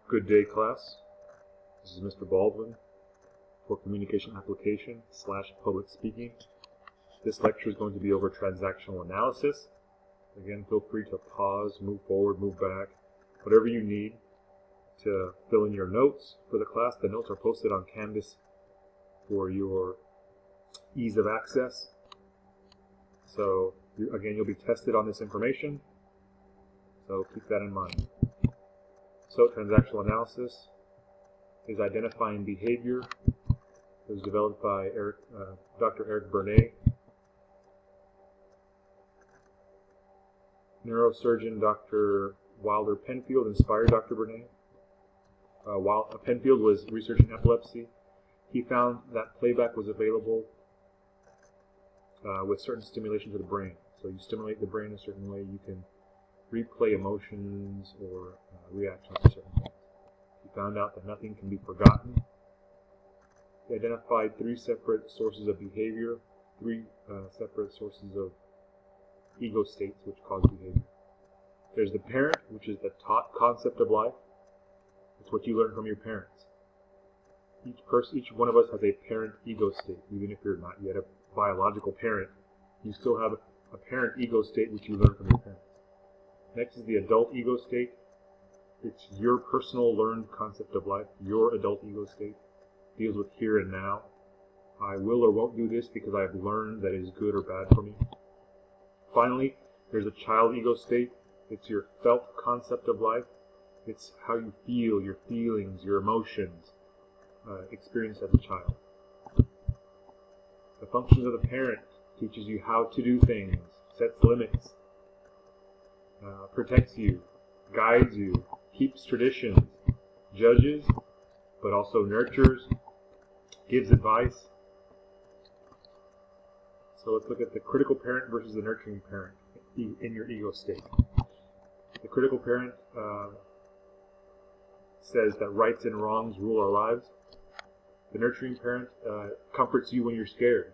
Good day, class. This is Mr. Baldwin for Communication Application / Public Speaking. This lecture is going to be over transactional analysis. Again, feel free to pause, move forward, move back, whatever you need to fill in your notes for the class. The notes are posted on Canvas for your ease of access. So, again, you'll be tested on this information, so keep that in mind. So, transactional analysis is identifying behavior. It was developed by Dr. Eric Bernet. Neurosurgeon Dr. Wilder Penfield inspired Dr. Bernet. While Penfield was researching epilepsy, he found that playback was available with certain stimulation to the brain. So you stimulate the brain a certain way, you can replay emotions or reactions to certain things. He found out that nothing can be forgotten. He identified 3 separate sources of behavior, 3 separate sources of ego states which cause behavior. There's the parent, which is the taught concept of life. It's what you learn from your parents. Each one of us has a parent ego state. Even if you're not yet a biological parent, you still have a parent ego state which you learn from your parents. Next is the adult ego state. It's your personal learned concept of life. Your adult ego state deals with here and now. I will or won't do this because I have learned that it is good or bad for me. Finally, there's a child ego state. It's your felt concept of life. It's how you feel, your feelings, your emotions, experienced as a child. The functions of the parent teaches you how to do things, sets limits, protects you, guides you, keeps traditions, judges, but also nurtures, gives advice. So let's look at the critical parent versus the nurturing parent in your ego state. The critical parent says that rights and wrongs rule our lives. The nurturing parent comforts you when you're scared.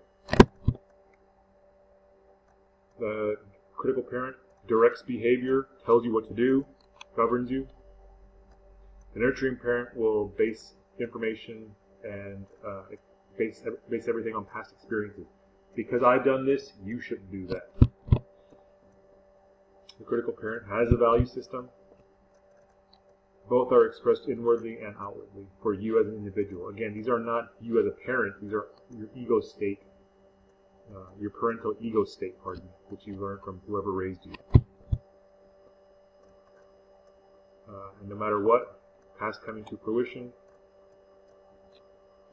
The critical parent directs behavior, tells you what to do, governs you. The nurturing parent will base information and base everything on past experiences. Because I've done this, you shouldn't do that. The critical parent has a value system. Both are expressed inwardly and outwardly for you as an individual. Again, these are not you as a parent. These are your ego state, your parental ego state, which you learned from whoever raised you. And no matter what, past coming to fruition,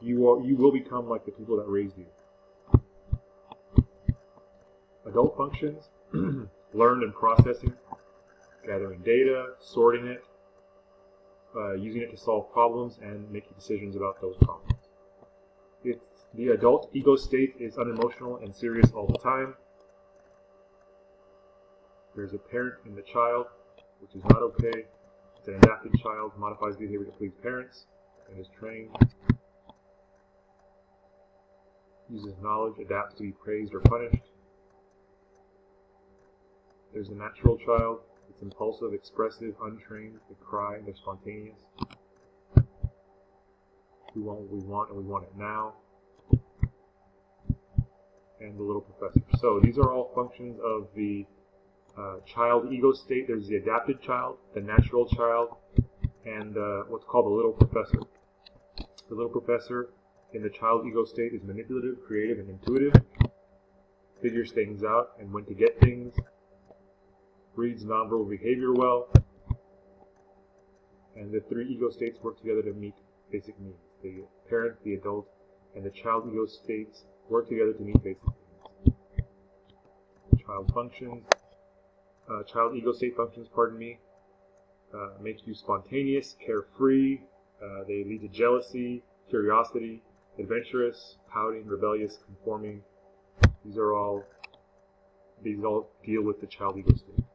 you will become like the people that raised you. Adult functions, learned and processing, gathering data, sorting it, using it to solve problems and making decisions about those problems. The adult ego state is unemotional and serious all the time. There's a parent in the child, which is not okay. It's an adapted child, modifies behavior to please parents, and is trained. Uses knowledge, adapts to be praised or punished. There's a natural child. It's impulsive, expressive, untrained. They cry, they're spontaneous. We want what we want, and we want it now. And the little professor. So these are all functions of the child ego state. There's the adapted child, the natural child, and what's called the little professor. The little professor in the child ego state is manipulative, creative, and intuitive. Figures things out and when to get things. Reads nonverbal behavior well. And the 3 ego states work together to meet basic needs. The parent, the adult, and the child ego states work together to meet basic needs. Child functions, child ego state functions, makes you spontaneous, carefree. They lead to jealousy, curiosity, adventurous, pouting, rebellious, conforming. These all deal with the child ego state.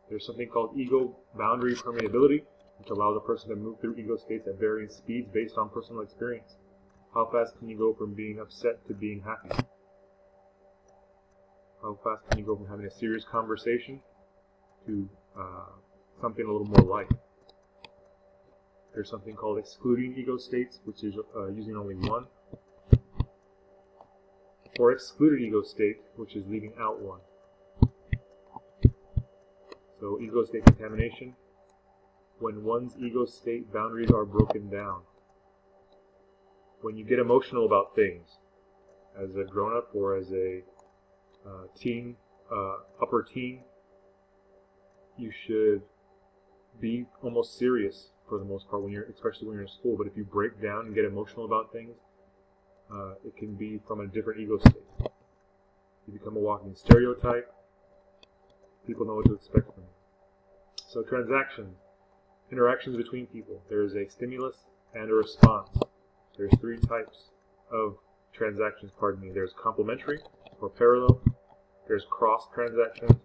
There's something called ego boundary permeability, which allows a person to move through ego states at varying speeds based on personal experience. How fast can you go from being upset to being happy? How fast can you go from having a serious conversation to something a little more light? There's something called excluding ego states, which is using only one. Or excluded ego state, which is leaving out one. So ego state contamination, when one's ego state boundaries are broken down. When you get emotional about things, as a grown-up or as a teen, upper teen, you should be almost serious for the most part, especially when you're in school. But if you break down and get emotional about things, it can be from a different ego state. You become a walking stereotype. People know what to expect from you. So transactions, interactions between people. There's a stimulus and a response. There's three types of transactions, There's complementary or parallel. There's cross transactions.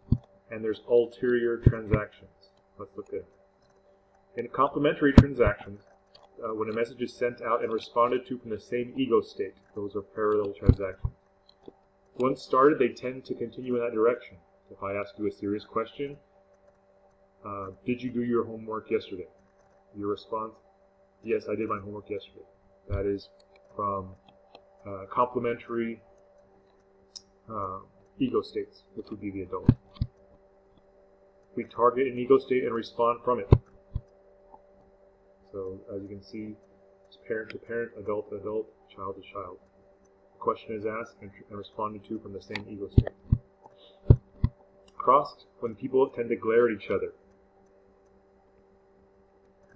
And there's ulterior transactions. Let's look at it. In complementary transactions, when a message is sent out and responded to from the same ego state, those are parallel transactions. Once started, they tend to continue in that direction. If I ask you a serious question, did you do your homework yesterday? Your response, yes, I did my homework yesterday. That is from complementary ego states, which would be the adult. We target an ego state and respond from it. So as you can see, it's parent to parent, adult to adult, child to child. The question is asked and responded to from the same ego state. Crossed, when people tend to glare at each other.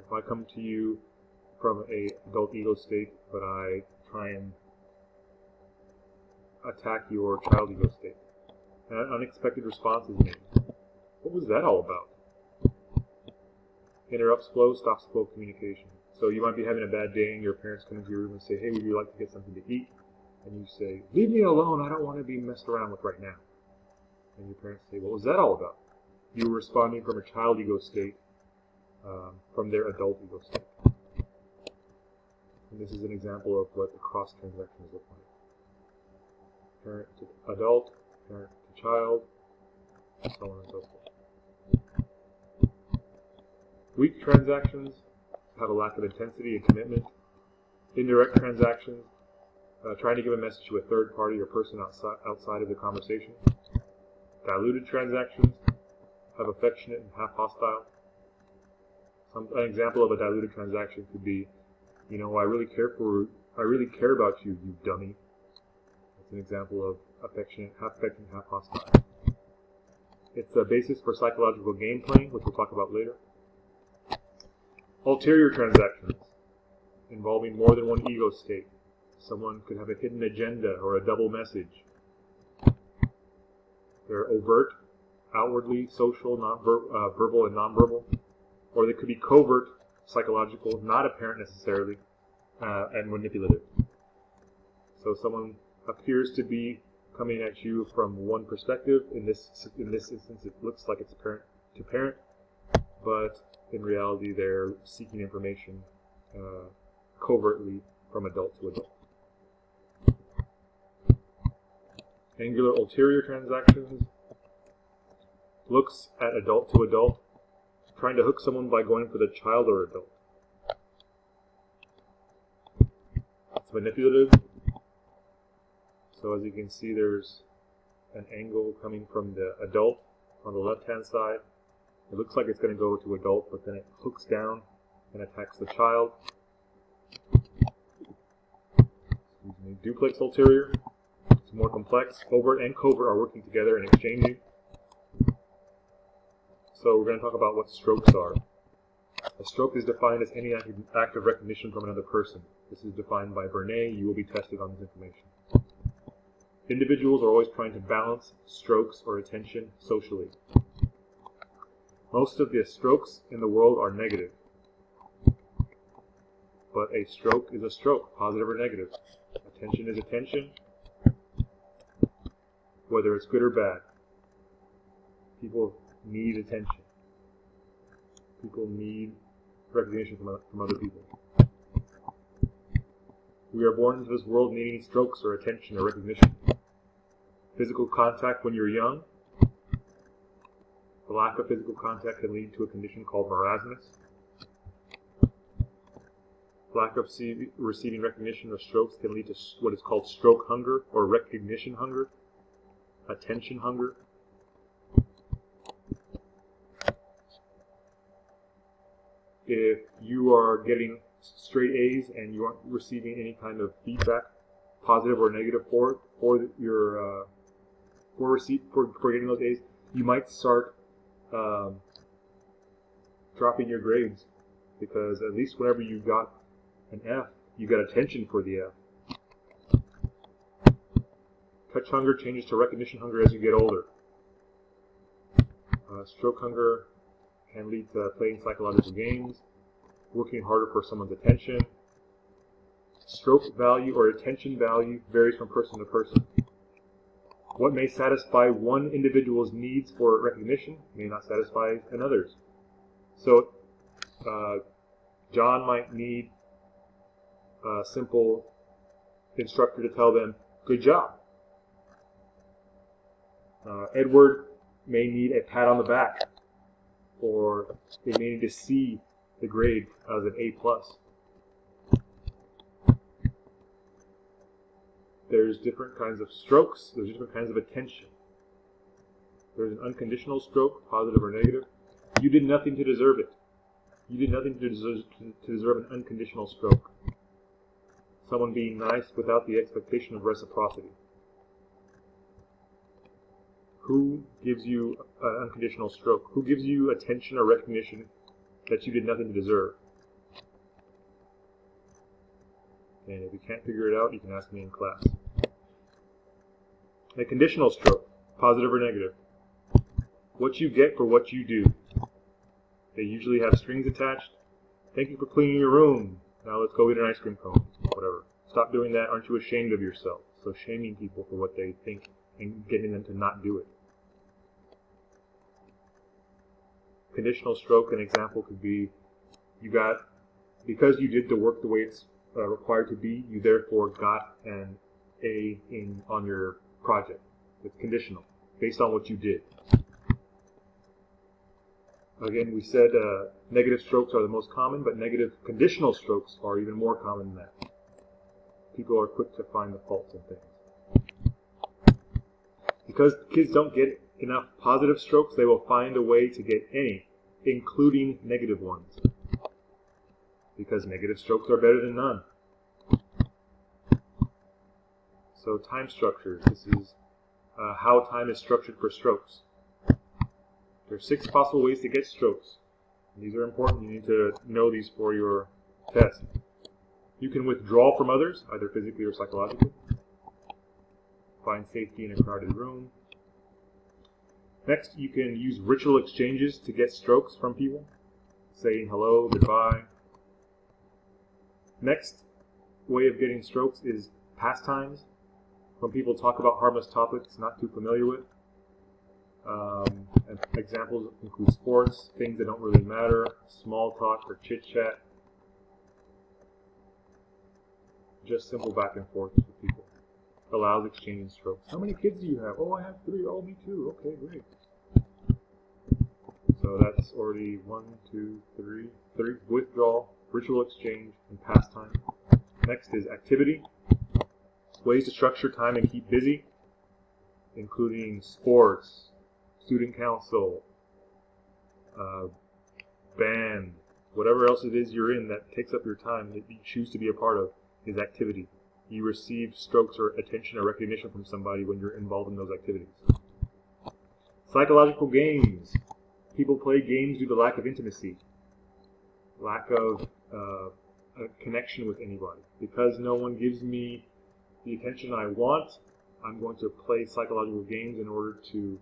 If I come to you from an adult ego state, but I try and attack your child ego state, and an unexpected response is made. What was that all about? Interrupts flow, stops flow of communication. So you might be having a bad day and your parents come into your room and say, hey, would you like to get something to eat? And you say, leave me alone, I don't want to be messed around with right now. And your parents say, what was that all about? You were responding from a child ego state, from their adult ego state. And this is an example of what the cross transactions look like. Parent to adult, parent to child, so on and so forth. Weak transactions have a lack of intensity and commitment. Indirect transactions, trying to give a message to a third party or person outside of the conversation. Diluted transactions have affectionate and half hostile. An example of a diluted transaction could be, you know, I really care about you, you dummy. That's an example of affectionate, half hostile. It's a basis for psychological game playing, which we'll talk about later. Ulterior transactions, involving more than one ego state. Someone could have a hidden agenda or a double message. They're overt, outwardly social, verbal and nonverbal. Or they could be covert, psychological, not apparent necessarily, and manipulative. So someone appears to be coming at you from one perspective. In this instance, it looks like it's parent to parent, but in reality, they're seeking information covertly from adult to adult. Angular ulterior transactions looks at adult to adult, trying to hook someone by going for the child or adult. It's manipulative. So as you can see, there's an angle coming from the adult on the left-hand side. It looks like it's going to go to adult, but then it hooks down and attacks the child. Duplex ulterior. It's more complex. Overt and covert are working together and exchanging. So we're going to talk about what strokes are. A stroke is defined as any act of recognition from another person. This is defined by Bernet. You will be tested on this information. Individuals are always trying to balance strokes or attention socially. Most of the strokes in the world are negative. But a stroke is a stroke, positive or negative. Attention is attention, whether it's good or bad. People need attention. People need recognition from other people. We are born into this world needing strokes or attention or recognition. Physical contact when you're young. The lack of physical contact can lead to a condition called marasmus. Lack of receiving recognition or strokes can lead to what is called stroke hunger or recognition hunger, attention hunger. If you are getting straight A's and you aren't receiving any kind of feedback, positive or negative, for your for getting those A's, you might start dropping your grades, because at least whenever you got an F, you got attention for the F. Touch hunger changes to recognition hunger as you get older. Stroke hunger can lead to playing psychological games, working harder for someone's attention. Stroke value or attention value varies from person to person. What may satisfy one individual's needs for recognition may not satisfy another's. So, John might need a simple instructor to tell them, "Good job." Edward may need a pat on the back, or they may need to see the grade as an A+. There's different kinds of strokes, there's different kinds of attention. There's an unconditional stroke, positive or negative. You did nothing to deserve it. You did nothing to deserve an unconditional stroke. Someone being nice without the expectation of reciprocity. Who gives you an unconditional stroke? Who gives you attention or recognition that you did nothing to deserve? And if you can't figure it out, you can ask me in class. A conditional stroke, positive or negative. What you get for what you do. They usually have strings attached. Thank you for cleaning your room. Now let's go get an ice cream cone. Whatever. Stop doing that. Aren't you ashamed of yourself? So shaming people for what they think and getting them to not do it. Conditional stroke, an example could be, because you did the work the way it's required to be, you therefore got an A on your project. It's conditional, based on what you did. Again, we said negative strokes are the most common, but negative conditional strokes are even more common than that. People are quick to find the faults in things. Because kids don't get enough positive strokes, they will find a way to get any, including negative ones. Because negative strokes are better than none. So time structures. This is how time is structured for strokes. There are 6 possible ways to get strokes. These are important. You need to know these for your test. You can withdraw from others, either physically or psychologically. Find safety in a crowded room. Next, you can use ritual exchanges to get strokes from people, saying hello, goodbye. Next way of getting strokes is pastimes. When people talk about harmless topics not too familiar with. And examples include sports, things that don't really matter, small talk or chit-chat. Just simple back and forth with people. Allows exchanging strokes. How many kids do you have? Oh, I have 3. Oh, me too. Okay, great. So that's already 1, 2, 3. Withdrawal, ritual exchange, and pastime. Next is activity. Ways to structure time and keep busy, including sports, student council, band, whatever else it is you're in that takes up your time that you choose to be a part of is activity. You receive strokes or attention or recognition from somebody when you're involved in those activities. Psychological games. People play games due to lack of intimacy, lack of a connection with anybody. Because no one gives me the attention I want, I'm going to play psychological games in order to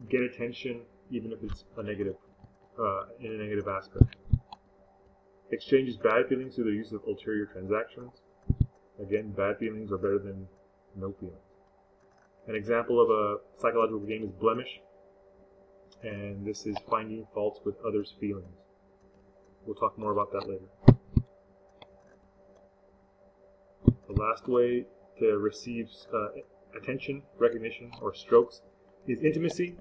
get attention, even if it's a negative, in a negative aspect. Exchanges bad feelings through the use of ulterior transactions. Again, bad feelings are better than no feelings. An example of a psychological game is blemish, and this is finding faults with others' feelings. We'll talk more about that later. The last way to receive attention, recognition, or strokes is intimacy.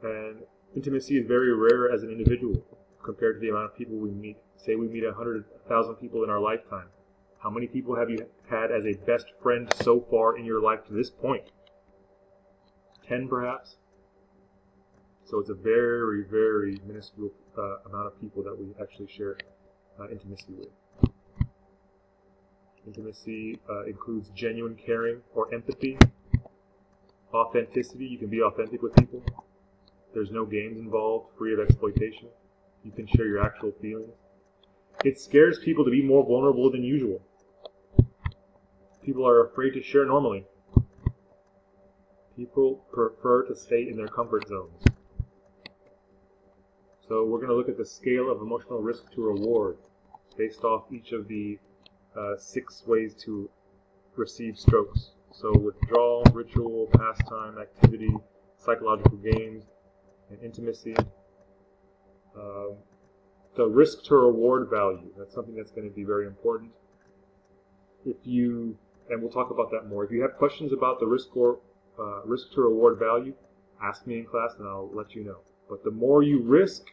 And intimacy is very rare as an individual. compared to the amount of people we meet. Say we meet 100,000 people in our lifetime. How many people have you had as a best friend so far in your life to this point? 10 perhaps? So it's a very, very minuscule amount of people that we actually share intimacy with. Intimacy includes genuine caring or empathy. Authenticity, you can be authentic with people. There's no games involved, free of exploitation. You can share your actual feelings. It scares people to be more vulnerable than usual. People are afraid to share normally. People prefer to stay in their comfort zones. So we're going to look at the scale of emotional risk to reward based off each of the 6 ways to receive strokes. So withdrawal, ritual, pastime, activity, psychological games, and intimacy. The risk to reward value, that's something that's going to be very important. And we'll talk about that more. If you have questions about the risk to reward value, ask me in class and I'll let you know. But the more you risk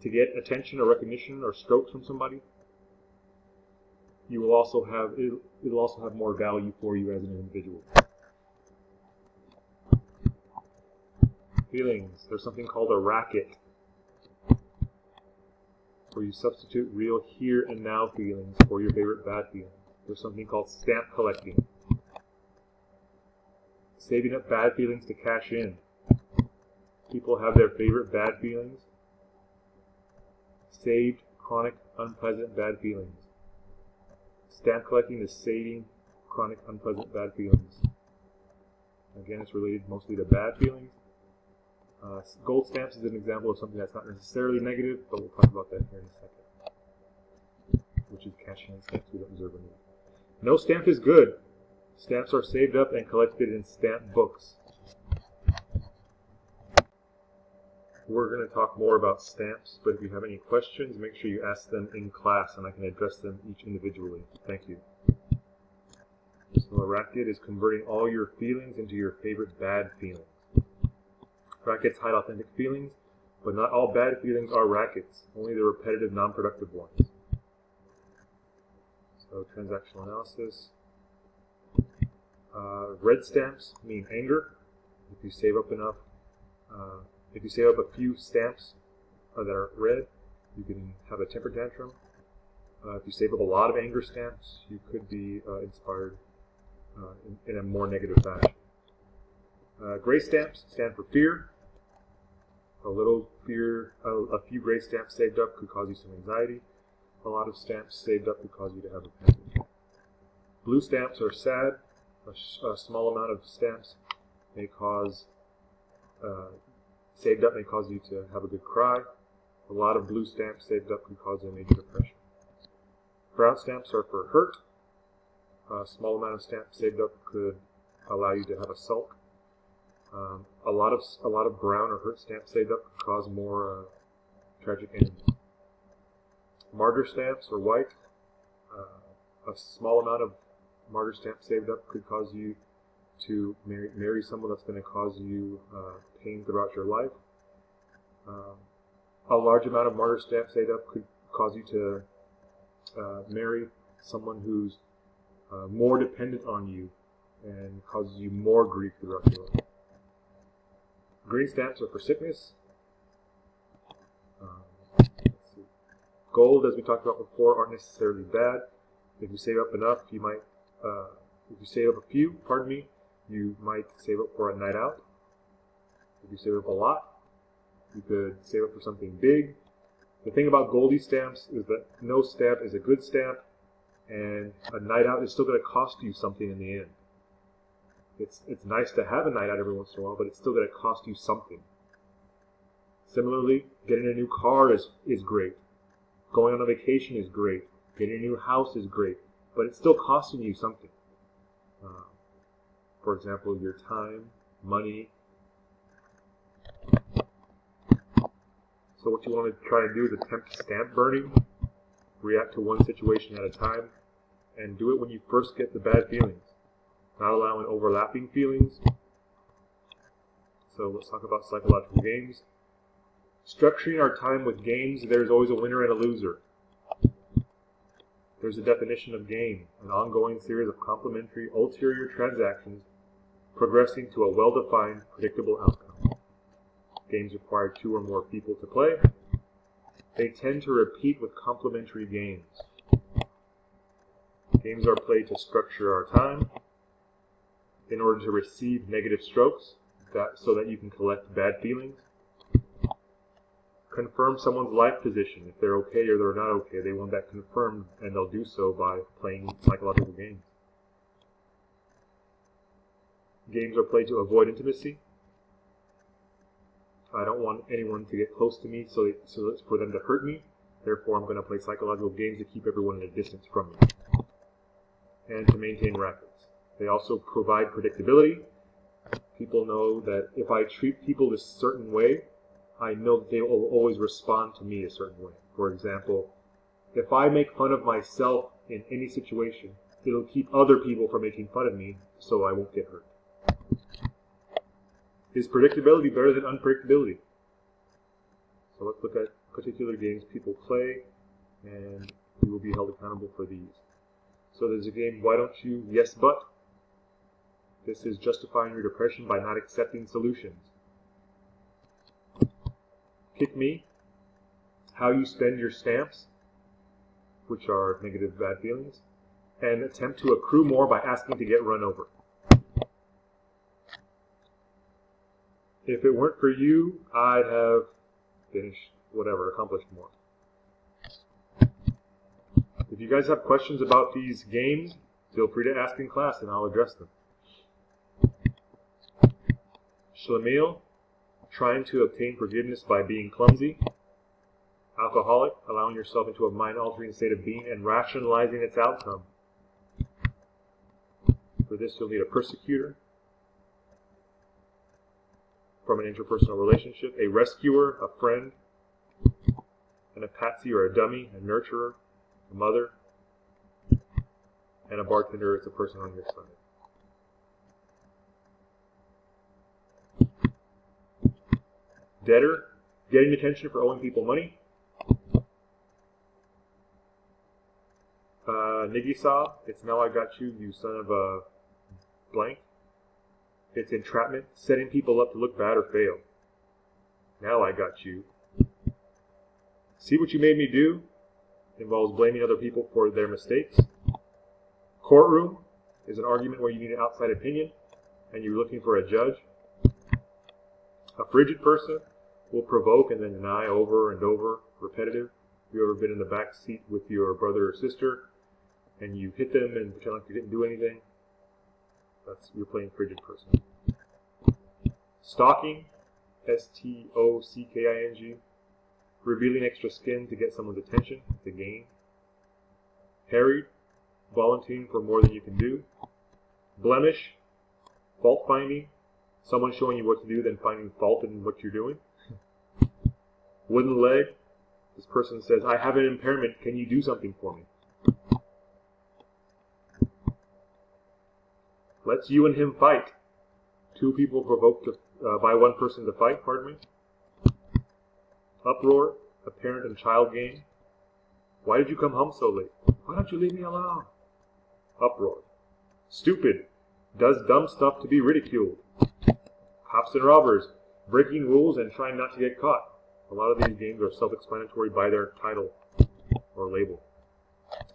to get attention or recognition or strokes from somebody, you will also have it'll also have more value for you as an individual. Feelings. There's something called a racket, where you substitute real here and now feelings for your favorite bad feelings. There's something called stamp collecting. Saving up bad feelings to cash in. People have their favorite bad feelings. Saved, chronic, unpleasant bad feelings. Stamp collecting is saving chronic, unpleasant bad feelings. Again, it's related mostly to bad feelings. Gold stamps is an example of something that's not necessarily negative, but we'll talk about that here in a second, which is cashing in stamps we don't deserve anymore. No stamp is good. Stamps are saved up and collected in stamp books. We're going to talk more about stamps, but if you have any questions, make sure you ask them in class and I can address them each individually. Thank you. So a racket is converting all your feelings into your favorite bad feelings. Rackets hide authentic feelings, but not all bad feelings are rackets, only the repetitive, non-productive ones. So transactional analysis. Red stamps mean anger. If you save up enough, if you save up a few stamps that are red, you can have a temper tantrum. If you save up a lot of anger stamps, you could be inspired in a more negative fashion. Gray stamps stand for fear. A little fear, a few gray stamps saved up could cause you some anxiety. A lot of stamps saved up could cause you to have a panic attack. Blue stamps are sad. A small amount of stamps may cause, saved up may cause you to have a good cry. A lot of blue stamps saved up could cause a major depression. Brown stamps are for hurt. A small amount of stamps saved up could allow you to have a sulk. A lot of brown or hurt stamps saved up could cause more tragic endings. Martyr stamps are white. A small amount of martyr stamps saved up could cause you to marry someone that's going to cause you pain throughout your life. A large amount of martyr stamps saved up could cause you to marry someone who's more dependent on you and causes you more grief throughout your life. Green stamps are for sickness. Let's see. Gold, as we talked about before, aren't necessarily bad. If you save up enough, you might, if you save up a few, you might save up for a night out. If you save up a lot, you could save up for something big. The thing about Goldie stamps is that no stamp is a good stamp, and a night out is still going to cost you something in the end. It's nice to have a night out every once in a while, but it's still going to cost you something. Similarly, getting a new car is great. Going on a vacation is great. Getting a new house is great, but it's still costing you something. For example, your time, money. So what you want to try to do is attempt stamp burning. React to one situation at a time, and do it when you first get the bad feelings. Not allowing overlapping feelings. So let's talk about psychological games. Structuring our time with games, there's always a winner and a loser. There's a definition of game, an ongoing series of complementary ulterior transactions progressing to a well-defined, predictable outcome. Games require 2 or more people to play. They tend to repeat with complementary games. Games are played to structure our time in order to receive negative strokes so that you can collect bad feelings. Confirm someone's life position. If they're okay or they're not okay, they want that confirmed, and they'll do so by playing psychological games. Games are played to avoid intimacy. I don't want anyone to get close to me, so it's for them to hurt me. Therefore, I'm going to play psychological games to keep everyone at a distance from me. And to maintain rackets. They also provide predictability. People know that if I treat people a certain way, I know that they will always respond to me a certain way. For example, if I make fun of myself in any situation, it'll keep other people from making fun of me, so I won't get hurt. Is predictability better than unpredictability? So let's look at particular games people play, and we will be held accountable for these. So there's a game, Why Don't You, Yes But? This is justifying your depression by not accepting solutions. Kick Me, How You Spend Your Stamps, which are negative bad feelings, and attempt to accrue more by asking to get run over. If it weren't for you, I'd have accomplished more. If you guys have questions about these games, feel free to ask in class and I'll address them. Schlemiel, Trying to Obtain Forgiveness by Being Clumsy. Alcoholic, Allowing yourself into a mind-altering state of being and rationalizing its outcome. For this, you'll need a persecutor from an interpersonal relationship, a rescuer, a friend, and a patsy or a dummy, a nurturer, a mother, and a bartender. It's a person on your side. Debtor, getting attention for owing people money. Nigisaw, it's Now I Got You, you son of a blank. It's entrapment, setting people up to look bad or fail. Now I Got You. See What You Made Me Do involves blaming other people for their mistakes. Courtroom is an argument where you need an outside opinion and you're looking for a judge. A frigid person will provoke and then deny over and over, repetitive. Have you ever been in the back seat with your brother or sister and you hit them and pretend like you didn't do anything? You're playing frigid person. Stalking, S-T-O-C-K-I-N-G, revealing extra skin to get someone's attention, it's a game. Harried, volunteering for more than you can do. Blemish, fault finding, someone showing you what to do then finding fault in what you're doing. Wooden leg, this person says, I have an impairment, can you do something for me? Let's you and him fight. 2 people provoked by 1 person to fight, Uproar, a parent and child game. Why did you come home so late? Why don't you leave me alone? Uproar. Stupid, does dumb stuff to be ridiculed. Cops and robbers, breaking rules and trying not to get caught. A lot of these games are self-explanatory by their title or label.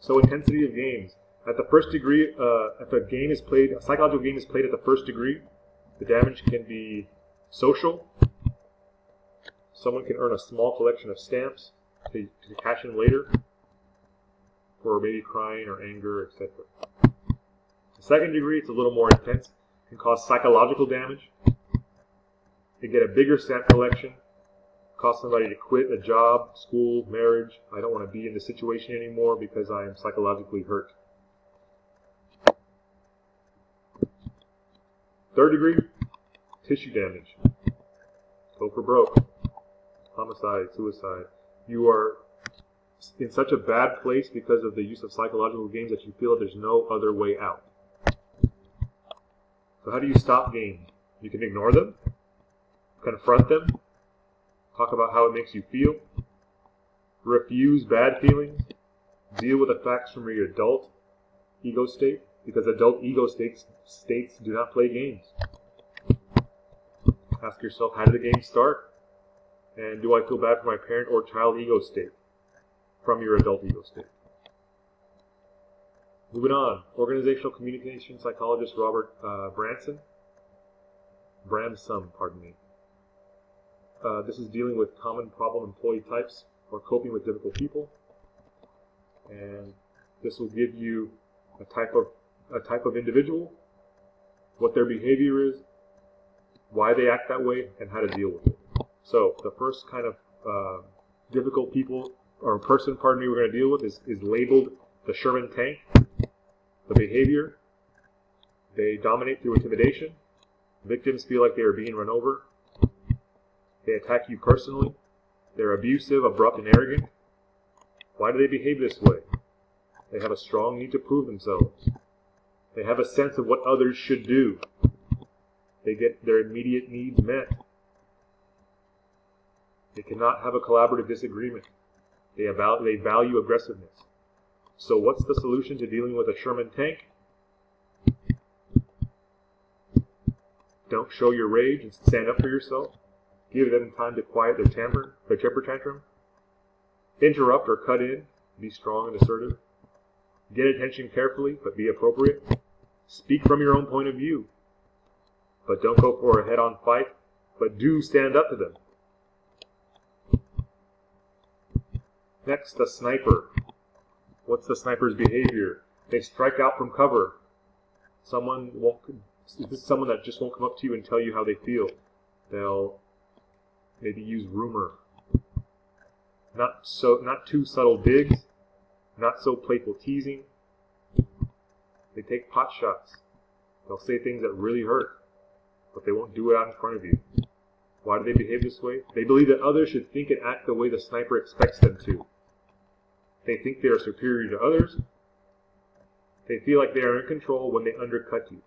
So intensity of games. At the first degree, if a psychological game is played at the first degree, the damage can be social. Someone can earn a small collection of stamps to cash in later, for maybe crying or anger, etc. The second degree, it's a little more intense, can cause psychological damage. They get a bigger stamp collection, cause somebody to quit a job, school, marriage. I don't want to be in this situation anymore because I am psychologically hurt. Third degree, tissue damage. Go for broke. Homicide, suicide. You are in such a bad place because of the use of psychological games that you feel that there's no other way out. So how do you stop games? You can ignore them, confront them, Talk about how it makes you feel. Refuse bad feelings. Deal with the facts from your adult ego state, because adult ego states do not play games. Ask yourself, how did the game start? And do I feel bad for my parent or child ego state from your adult ego state? Moving on, organizational communication psychologist Robert Bramson, pardon me. This is dealing with common problem employee types or coping with difficult people, and this will give you a type of individual, what their behavior is, why they act that way, and how to deal with it. So the first kind of difficult people or person, we're going to deal with is labeled the Sherman tank. The behavior: they dominate through intimidation. Victims feel like they are being run over. They attack you personally. They're abusive, abrupt, and arrogant. Why do they behave this way? They have a strong need to prove themselves. They have a sense of what others should do. They get their immediate needs met. They cannot have a collaborative disagreement. They value aggressiveness. So what's the solution to dealing with a Sherman tank? Don't show your rage and stand up for yourself. Give them time to quiet their temper tantrum. Interrupt or cut in. Be strong and assertive. Get attention carefully, but be appropriate. Speak from your own point of view. But don't go for a head-on fight, but do stand up to them. Next, the sniper. What's the sniper's behavior? They strike out from cover. This is someone that just won't come up to you and tell you how they feel. They'll maybe use rumor. Not too subtle digs. Not so playful teasing. They take pot shots. They'll say things that really hurt, but they won't do it out in front of you. Why do they behave this way? They believe that others should think and act the way the sniper expects them to. They think they are superior to others. They feel like they are in control when they undercut you,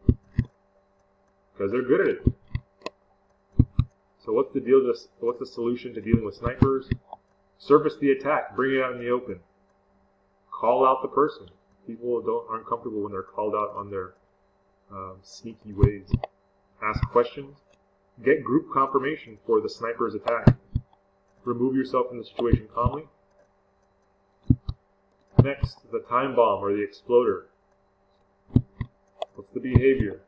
because they're good at it. So what's the solution to dealing with snipers? Surface the attack. Bring it out in the open. Call out the person. People aren't comfortable when they're called out on their sneaky ways. Ask questions. Get group confirmation for the sniper's attack. Remove yourself from the situation calmly. Next, the time bomb or the exploder. What's the behavior?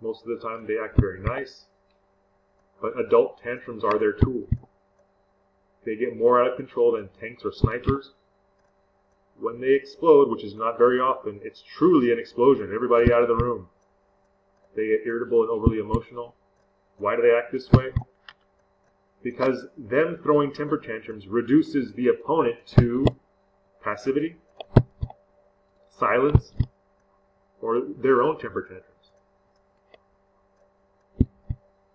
Most of the time they act very nice, but adult tantrums are their tool. They get more out of control than tanks or snipers. When they explode, which is not very often, it's truly an explosion. Everybody out of the room. They get irritable and overly emotional. Why do they act this way? Because them throwing temper tantrums reduces the opponent to passivity, silence, or their own temper tantrums.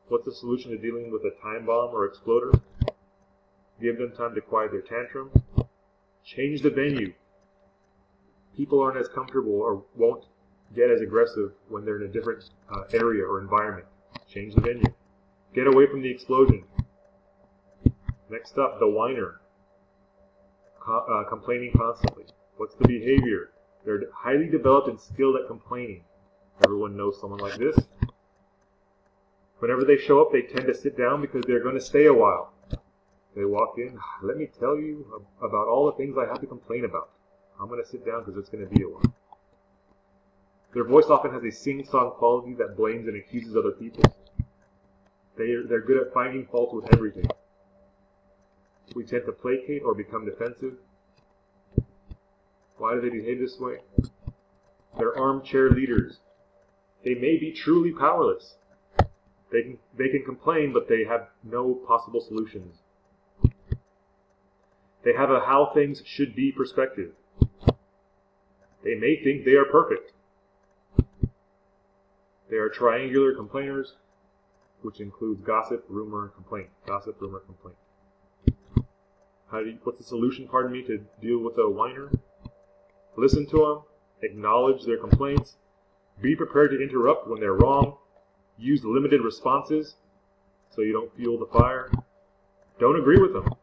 What's the solution to dealing with a time bomb or exploder? Give them time to quiet their tantrum. Change the venue. People aren't as comfortable or won't get as aggressive when they're in a different area or environment. Change the venue. Get away from the explosion. Next up, the whiner. Complaining constantly. What's the behavior? They're highly developed and skilled at complaining. Everyone knows someone like this. Whenever they show up, they tend to sit down because they're going to stay a while. They walk in, let me tell you about all the things I have to complain about. I'm going to sit down because it's going to be a while. Their voice often has a sing-song quality that blames and accuses other people. They're good at finding fault with everything. We tend to placate or become defensive. Why do they behave this way? They're armchair leaders. They may be truly powerless. They can complain, but they have no possible solutions. They have a how things should be perspective. They may think they are perfect. They are triangular complainers, which includes gossip, rumor, and complaint. Gossip, rumor, complaint. What's the solution, to deal with a whiner? Listen to them. Acknowledge their complaints. Be prepared to interrupt when they're wrong. Use limited responses so you don't fuel the fire. Don't agree with them.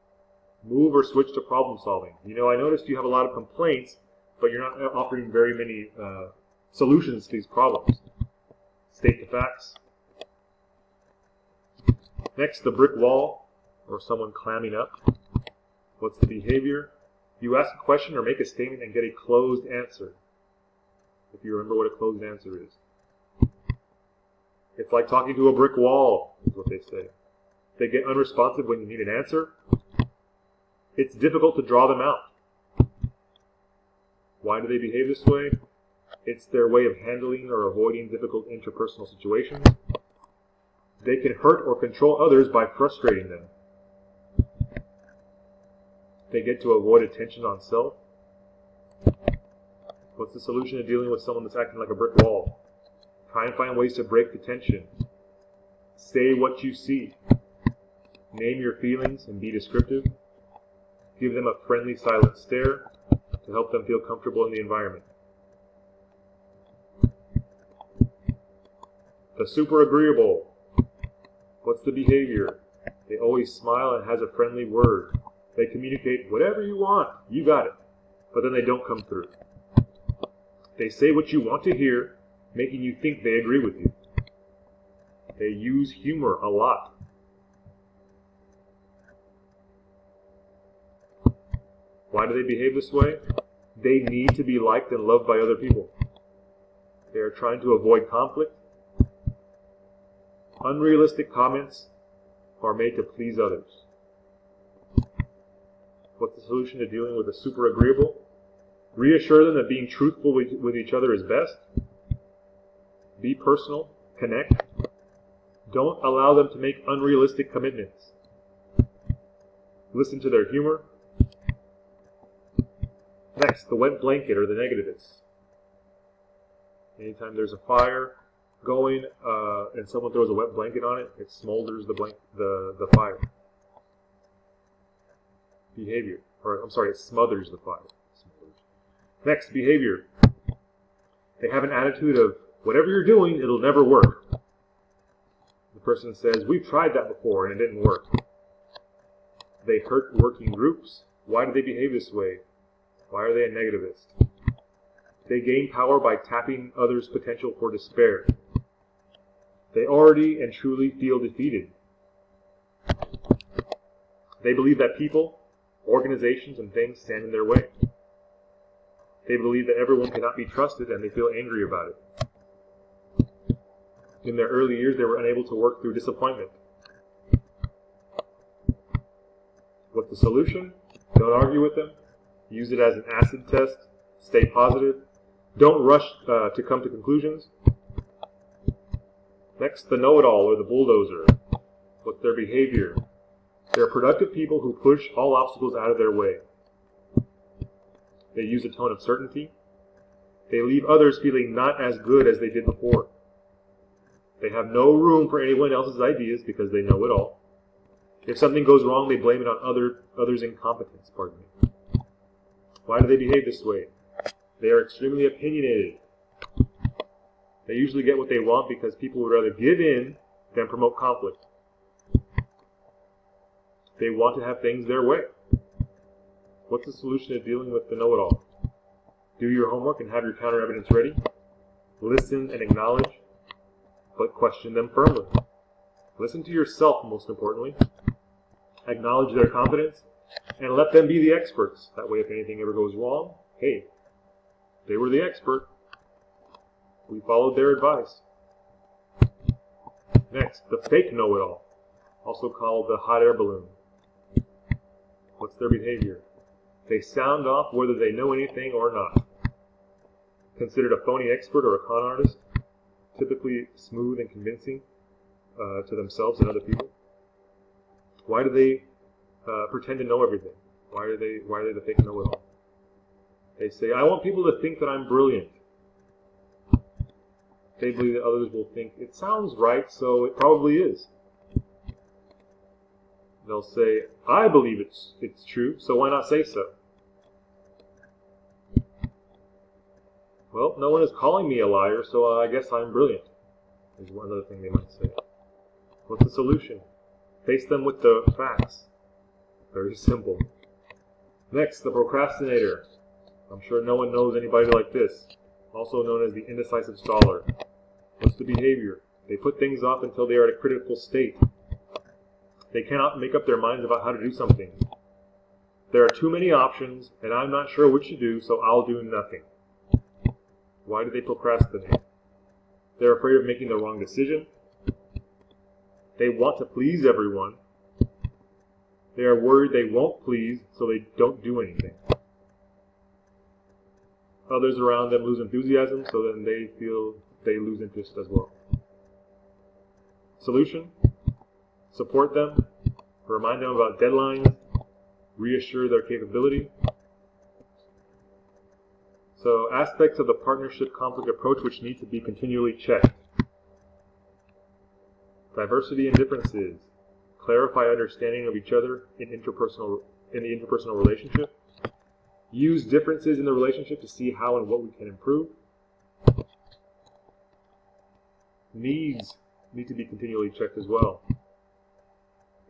Move or switch to problem solving. You know, I noticed you have a lot of complaints, but you're not offering very many solutions to these problems. State the facts. Next, the brick wall, or someone clamming up. What's the behavior? You ask a question or make a statement and get a closed answer. If you remember what a closed answer is. It's like talking to a brick wall, is what they say. They get unresponsive when you need an answer. It's difficult to draw them out. Why do they behave this way? It's their way of handling or avoiding difficult interpersonal situations. They can hurt or control others by frustrating them. They get to avoid attention on self. What's the solution to dealing with someone that's acting like a brick wall? Try and find ways to break the tension. Say what you see. Name your feelings and be descriptive. Give them a friendly silent stare to help them feel comfortable in the environment. The super agreeable. What's the behavior? They always smile and has a friendly word. They communicate whatever you want, you got it, but then they don't come through. They say what you want to hear, making you think they agree with you. They use humor a lot. Why do they behave this way? They need to be liked and loved by other people. They are trying to avoid conflict. Unrealistic comments are made to please others. What's the solution to dealing with the super agreeable? Reassure them that being truthful with each other is best. Be personal. Connect. Don't allow them to make unrealistic commitments. Listen to their humor. Next, the wet blanket or the negativist. Anytime there's a fire going and someone throws a wet blanket on it, it smolders the fire. Behavior. Or, I'm sorry, it smothers the fire. Next, behavior. They have an attitude of, whatever you're doing, it'll never work. The person says, we've tried that before and it didn't work. They hurt working groups. Why do they behave this way? Why are they a negativist? They gain power by tapping others' potential for despair. They already and truly feel defeated. They believe that people, organizations, and things stand in their way. They believe that everyone cannot be trusted and they feel angry about it. In their early years, they were unable to work through disappointment. What's the solution? Don't argue with them. Use it as an acid test. Stay positive. Don't rush to come to conclusions. Next, the know-it-all or the bulldozer. What's their behavior? They're productive people who push all obstacles out of their way. They use a tone of certainty. They leave others feeling not as good as they did before. They have no room for anyone else's ideas because they know it all. If something goes wrong, they blame it on others' incompetence. Pardon me. Why do they behave this way? They are extremely opinionated. They usually get what they want because people would rather give in than promote conflict. They want to have things their way. What's the solution to dealing with the know-it-all? Do your homework and have your counter-evidence ready. Listen and acknowledge, but question them firmly. Listen to yourself, most importantly. Acknowledge their competence, and let them be the experts. That way, if anything ever goes wrong, hey, they were the expert. We followed their advice. Next, the fake know-it-all, also called the hot air balloon. What's their behavior? They sound off whether they know anything or not. Considered a phony expert or a con artist, typically smooth and convincing to themselves and other people. Why do they pretend to know everything? Why are they the fake know-it-all? They say, I want people to think that I'm brilliant. They believe that others will think, it sounds right, so it probably is. They'll say, I believe it's true, so why not say so? Well, no one is calling me a liar, so I guess I'm brilliant, is one other thing they might say. What's the solution? Face them with the facts. Very simple. Next, the procrastinator. I'm sure no one knows anybody like this, also known as the indecisive staller. What's the behavior? They put things off until they are at a critical state. They cannot make up their minds about how to do something. There are too many options, and I'm not sure which to do, so I'll do nothing. Why do they procrastinate? They're afraid of making the wrong decision. They want to please everyone. They are worried they won't please, so they don't do anything. Others around them lose enthusiasm, so then they feel they lose interest as well. Solution: support them, remind them about deadlines, reassure their capability. So, aspects of the partnership conflict approach which need to be continually checked. Diversity and differences. Clarify understanding of each other in the interpersonal relationship. Use differences in the relationship to see how and what we can improve. Needs need to be continually checked as well.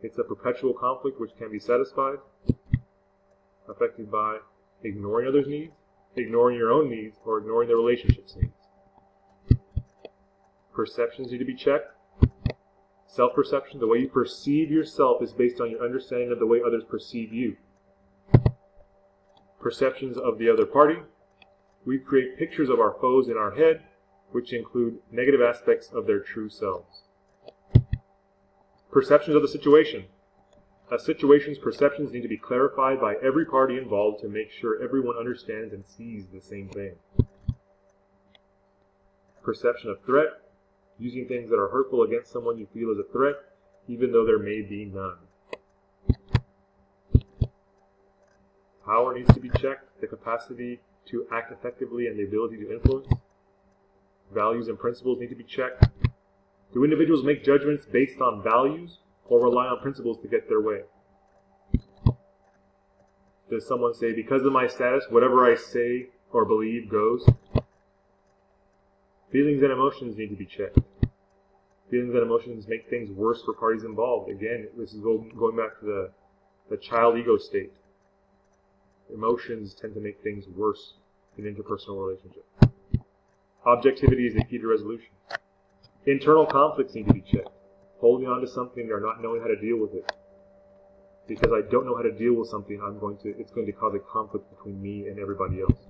It's a perpetual conflict which can be satisfied, affected by ignoring others' needs, ignoring your own needs, or ignoring the relationship's needs. Perceptions need to be checked. Self-perception, the way you perceive yourself, is based on your understanding of the way others perceive you. Perceptions of the other party. We create pictures of our foes in our head, which include negative aspects of their true selves. Perceptions of the situation. A situation's perceptions need to be clarified by every party involved to make sure everyone understands and sees the same thing. Perception of threat. Using things that are hurtful against someone you feel is a threat, even though there may be none. Power needs to be checked, the capacity to act effectively and the ability to influence. Values and principles need to be checked. Do individuals make judgments based on values or rely on principles to get their way? Does someone say, because of my status, whatever I say or believe goes? Feelings and emotions need to be checked. Feelings and emotions make things worse for parties involved. Again, this is going back to the child ego state. Emotions tend to make things worse in interpersonal relationships. Objectivity is the key to resolution. Internal conflicts need to be checked. Holding on to something or not knowing how to deal with it. Because I don't know how to deal with something, it's going to cause a conflict between me and everybody else.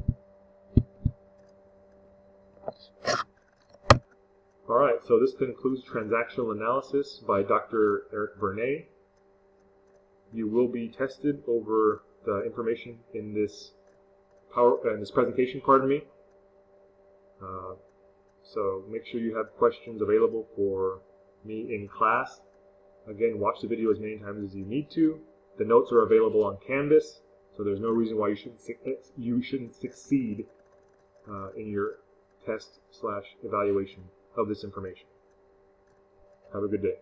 Alright, so this concludes Transactional Analysis by Dr. Eric Bernet. You will be tested over the information in this presentation, so make sure you have questions available for me in class. Again, watch the video as many times as you need to. The notes are available on Canvas, so there's no reason why you shouldn't succeed in your test/evaluation of this information. Have a good day.